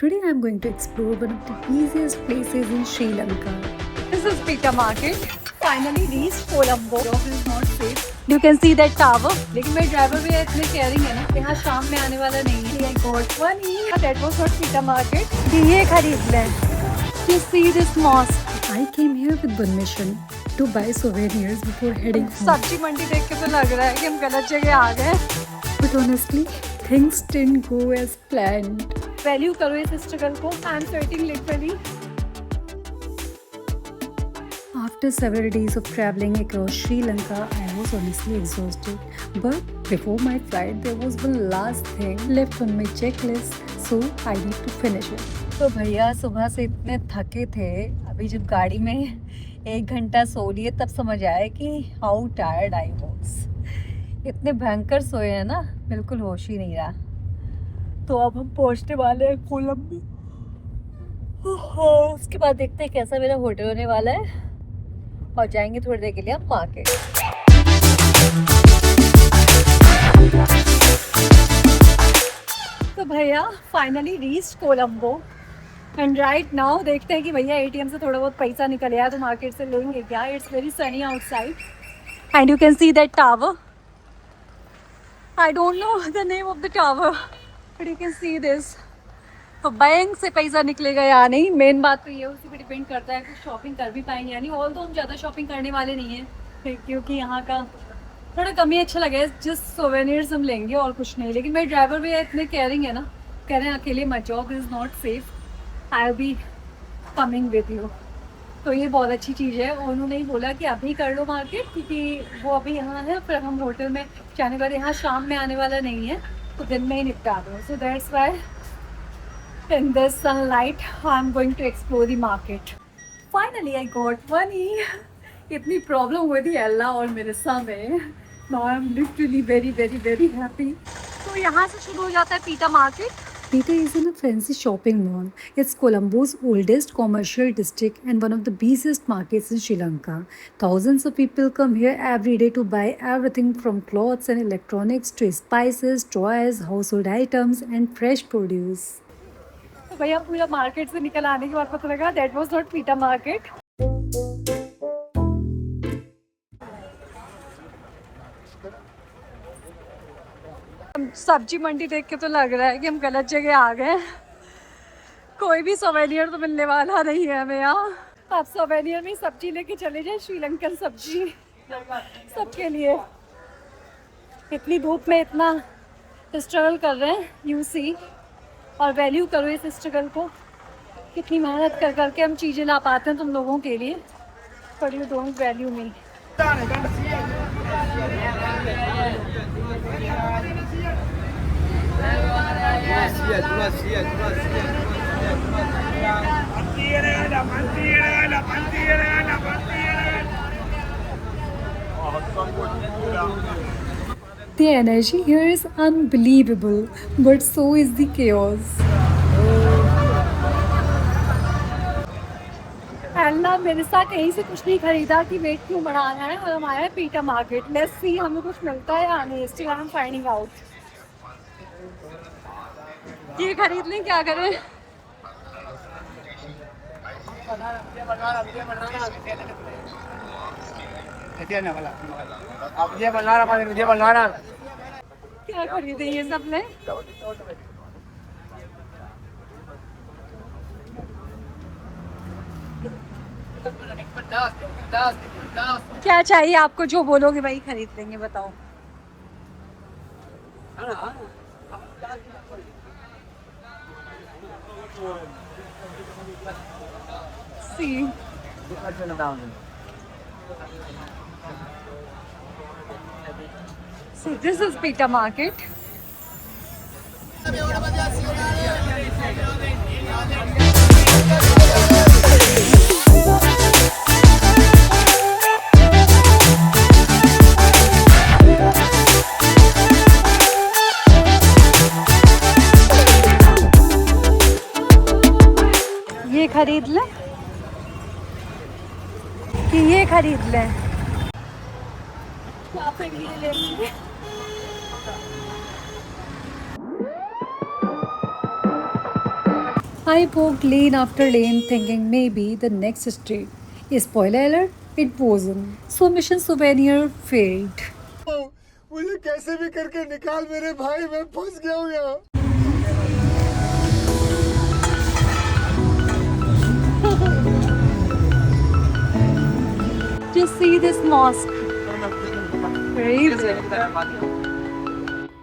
Today I'm going to explore one of the busiest places in Sri Lanka. This is Pita Market. Finally reached Colombo. Job is not safe. You can see that tower. लेकिन मेरे driver भी इतने caring है ना, यहाँ शाम में आने वाला नहीं है. I got one. That was not Pita Market. ये खरीद लें. You see this mosque. I came here with one mission, to buy souvenirs before heading home. सब्जी मंडी देख के तो लग रहा है कि हम गलत जगह आ गए. But honestly, things didn't go as planned. Value करो इस स्ट्रगल को. I am sweating literally. After several days of traveling across Sri Lanka, I was honestly exhausted. But before my flight, there was one last thing left on my checklist, so I need to finish it. तो भैया सुबह से इतने थके थे, अभी जब गाड़ी में 1 घंटा सो लिए तब समझ आया कि हाउ टायर्ड आई वॉज. इतने भयंकर सोए हैं ना, बिल्कुल होश ही नहीं रहा. तो अब हम पहुंचने वाले हैं कोलंबो. उसके बाद देखते हैं कैसा मेरा होटल होने वाला है और जाएंगे थोड़ी देर के लिए हम मार्केट. तो भैया finally reach Colombo and right now देखते हैं कि भैया एटीएम से थोड़ा बहुत पैसा निकल आया तो मार्केट से लेंगे क्या. It's very Sunny outside and you can see that tower. I don't know the name of the tower but you can see this. तो बैंक से पैसा निकलेगा या नहीं, मेन बात तो ये उसी पे डिपेंड करता है कि शॉपिंग कर भी पाएंगे या नहीं. ऑल तो हम ज़्यादा शॉपिंग करने वाले नहीं हैं क्योंकि यहाँ का थोड़ा कम ही अच्छा लगा है. जस्ट सोवेनियर्स हम लेंगे और कुछ नहीं. लेकिन मेरे ड्राइवर भी इतने केयरिंग है ना, कह रहे हैं अकेले मत जाओ, this is not safe, I will be coming with you. तो ये बहुत अच्छी चीज़ है. और उन्होंने ही बोला कि अभी कर लो मार्केट क्योंकि वो अभी यहाँ है, फिर हम होटल में जाने वाले, यहाँ शाम में आने वाला नहीं है तो दिन में ही निपटा दो. So that's why in this sunlight I'm going to explore the market. Finally I got money. इतनी प्रॉब्लम हुई थी अल्लाह और मेरे सामने. Now I'm literally very happy. तो यहाँ से शुरू हो जाता है पीटा market. Pita is in a fancy shopping mall. It's Colombo's oldest commercial district and one of the busiest markets in Sri Lanka. Thousands of people come here every day to buy everything from clothes and electronics to spices, toys, household items and fresh produce. तो भैया पूरा market से निकल आने के बाद पता लगा दैट वाज नॉट पीटा मार्केट. सब्जी मंडी देख के तो लग रहा है कि हम गलत जगह आ गए. कोई भी सोवेनियर तो मिलने वाला नहीं है हमें यहाँ. आप सोवेनियर में सब्जी लेके चले जाए, श्रीलंकन सब्जी सबके लिए. इतनी धूप में इतना स्ट्रगल कर रहे हैं, यू सी. और वैल्यू करो इस स्ट्रगल को. कितनी मेहनत कर करके हम चीज़ें ला पाते हैं तुम लोगों के लिए, but you don't value me. The energy here is unbelievable, but so is the chaos. अल्लाह मेरे साथ कहीं से कुछ नहीं खरीदा कि वेट क्यों बढ़ा रहा है. और हम आए हैं पीटा मार्केट. लेट्स सी हमें कुछ मिलता है या नहीं. Still I am finding out. ये खरीद लें, क्या करें. क्या खरीदे ये सब ने. क्या चाहिए आपको, जो बोलोगे भाई खरीद लेंगे. बताओ. See. See, this is Pita Market. ये खरीद लें कि ये खरीद लें. या फिर ये ले लेंगे. I walked lane after lane thinking maybe the next street. Spoiler alert, it wasn't. So mission souvenir failed. मुझे कैसे भी करके निकाल मेरे भाई, मैं फंस गया हूँ यहाँ। Just see this mosque. Crazy.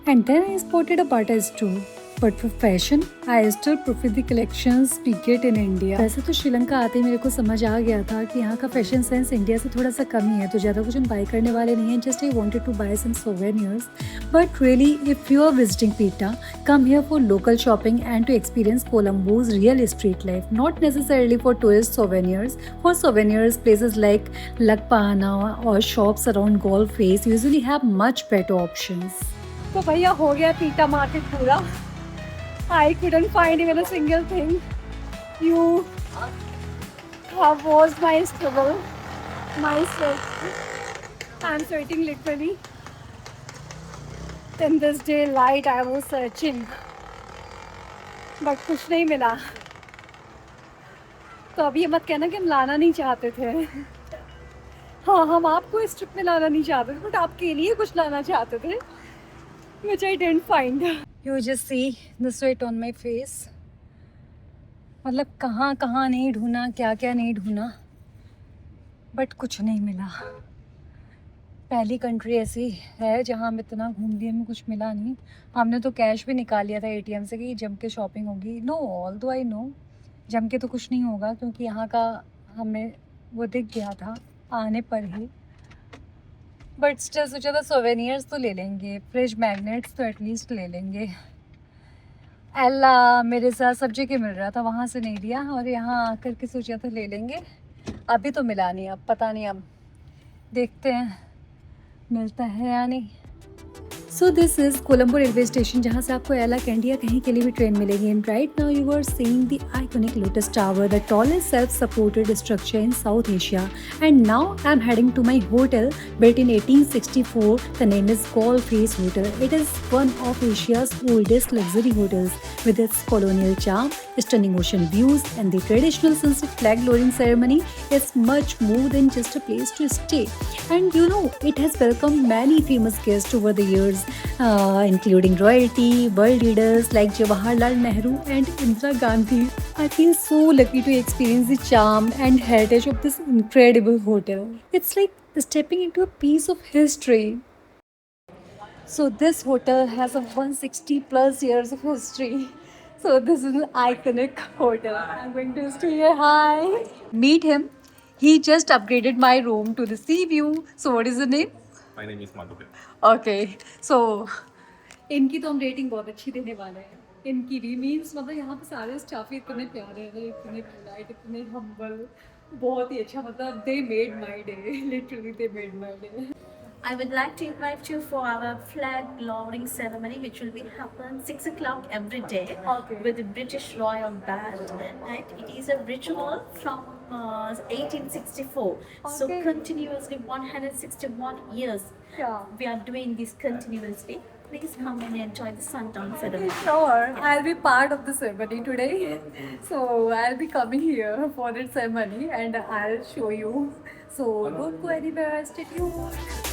And then I spotted a Bata store. But for fashion, I still prefer the collections we get in India. वैसे तो श्रीलंका आते ही मेरे को समझ आ गया था कि यहाँ का फैशन सेंस इंडिया से थोड़ा सा कम ही है, तो ज़्यादा कुछ हम बाय करने वाले नहीं हैं. Just I wanted to buy some souvenirs. But really, if you are visiting Pita, come here for local shopping and to experience Colombo's real street life. Not necessarily for tourist souvenirs. For souvenirs, places like Lakpana or shops around Golf Face usually have much better options. तो भैया हो गया पीटा market पूरा. I couldn't find even a single thing. You have was my struggle, my sweat. I'm sweating literally. In this daylight, I was searching, but कुछ नहीं मिला. तो अब ये मत कहना कि हम लाना नहीं चाहते थे. हाँ, हम आपको इस ट्रिप में लाना नहीं चाहते थे, बट आपके लिए कुछ लाना चाहते थे, which I didn't find. You just see the sweat on my face. मतलब कहाँ कहाँ नहीं ढूंढा, क्या क्या नहीं ढूंढा, बट कुछ नहीं मिला. पहली कंट्री ऐसी है जहाँ हम इतना घूम लिए, हमें कुछ मिला नहीं. हमने तो कैश भी निकाल लिया था एटीएम से कि जम के शॉपिंग होगी. नो, ऑल्दो आई नो जम के तो कुछ नहीं होगा, क्योंकि यहाँ का हमें वो दिख गया था आने पर ही. बट स्टिल सोचा था सोवेनियर्स तो ले लेंगे, फ्रिज मैग्नेट्स तो एटलीस्ट ले लेंगे. अल्लाह मेरे साथ सब जगह मिल रहा था, वहाँ से नहीं लिया, और यहाँ आकर के सोचा था ले लेंगे. अभी तो मिला नहीं, अब पता नहीं, अब देखते हैं मिलता है या नहीं. So this is Colombo railway station, जहाँ से आपको एला कैंडी या कहीं के लिए भी ट्रेन मिलेगी. And right now you are seeing the iconic lotus tower, the tallest self supported structure in South Asia. And now I am heading to my hotel built in 1864. The name is Golf Face Hotel. It is one of Asia's oldest luxury hotels with its colonial charm, stunning ocean views, and the traditional sunset flag lowering ceremony. It's much more than just a place to stay. And you know, it has welcomed many famous guests over the years, including royalty, world leaders like Jawaharlal Nehru and Indira Gandhi. I feel so lucky to experience the charm and heritage of this incredible hotel. It's like stepping into a piece of history. So this hotel has a 160 plus years of history. So this is an iconic hotel. I'm going to stay here. Hi. Meet him. He just upgraded my room to the sea view. So what is the name? My name is Madhukar. Okay. So इनकी तो हम rating बहुत अच्छी देने वाले हैं. इनकी भी मीन्स मतलब यहाँ पे सारे स्टाफ ही इतने प्यारे हैं, इतने पोलाइट, इतने हम्बल, बहुत ही अच्छा. मतलब they made my day, literally they made my day. I would like to invite you for our flag lowering ceremony, which will be happen 6 o'clock every day with the British Royal Band. And it is a ritual from 1864. So continuously 161 years we are doing this continuously. Please come and enjoy the sundown ceremony. Sure, I'll be part of the ceremony today. So I'll be coming here for the ceremony and I'll show you. So don't go anywhere, stay tuned.